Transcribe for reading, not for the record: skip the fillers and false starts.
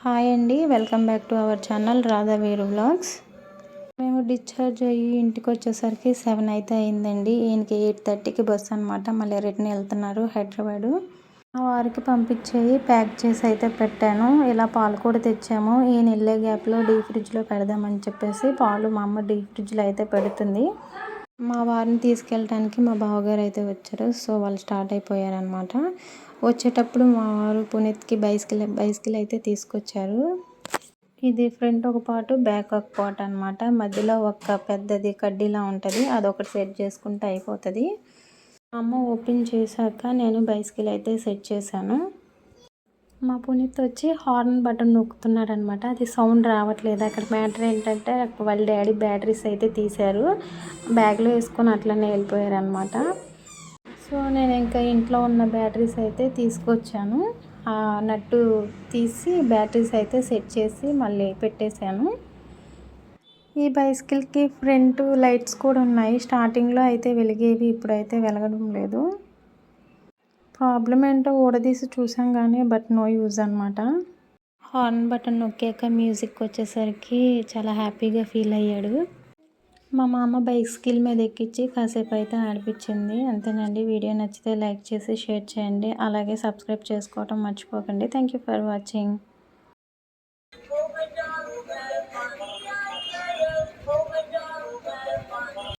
Hi అండి, welcome back to our channel Radha వీరు vlogs. మేము డిశ్చార్జ్ అయ్యి ఇంటికి వచ్చేసరికి 7 అయితే అయిందండి. ఈయనకి 8:30కి బస్సు అనమాట. మళ్ళీ రిటర్న్ వెళ్తున్నారు హైదరాబాదు. మా వారికి పంపించేయి ప్యాక్ చేసి అయితే పెట్టాను. ఇలా పాలు కూడా తెచ్చాము. ఈయన వెళ్ళే గ్యాప్లో డీ ఫ్రిడ్జ్లో పెడదామని చెప్పేసి పాలు మా అమ్మ డీ ఫ్రిడ్జ్లో అయితే పెడుతుంది. మా వారిని తీసుకెళ్ళడానికి మా బావగారు అయితే వచ్చారు. సో వాళ్ళు స్టార్ట్ అయిపోయారనమాట. వచ్చేటప్పుడు మా వారు పునీత్కి బైసికల్ అయితే తీసుకొచ్చారు. ఇది ఫ్రంట్ ఒక పాటు బ్యాక్ ఒక పాటు అనమాట. మధ్యలో ఒక పెద్దది కడ్డీలా ఉంటుంది, అదొకటి సెట్ చేసుకుంటే అయిపోతుంది. అమ్మ ఓపెన్ చేశాక నేను బైసికల్ అయితే సెట్ చేశాను. మా పునీత్ వచ్చి హార్న్ బటన్ నొక్కుతున్నాడు అనమాట. అది సౌండ్ రావట్లేదు. అక్కడ మ్యాటర్ ఏంటంటే వాళ్ళ డాడీ బ్యాటరీస్ అయితే తీశారు, బ్యాగ్లో వేసుకొని అట్లనే వెళ్ళిపోయారు అనమాట. సో నేను ఇంకా ఇంట్లో ఉన్న బ్యాటరీస్ అయితే తీసుకొచ్చాను. ఆ నట్టు తీసి బ్యాటరీస్ అయితే సెట్ చేసి మళ్ళీ పెట్టేశాను. ఈ బైసికల్కి ఫ్రంట్ లైట్స్ కూడా ఉన్నాయి. స్టార్టింగ్లో అయితే వెలిగేవి, ఇప్పుడైతే వెలగడం లేదు. ప్రాబ్లం ఏంటో ఊడదీసి చూసాం కానీ బట్ నో యూజ్ అనమాట. హార్న్ బటన్ నొక్కాక మ్యూజిక్ వచ్చేసరికి చాలా హ్యాపీగా ఫీల్ అయ్యాడు. మా మామ బైసికల్ మీద ఎక్కించి కాసేపు అయితే ఆడిపించింది. అంతేనండి. వీడియో నచ్చితే లైక్ చేసి షేర్ చేయండి. అలాగే సబ్స్క్రైబ్ చేసుకోవడం మర్చిపోకండి. Thank you for watching.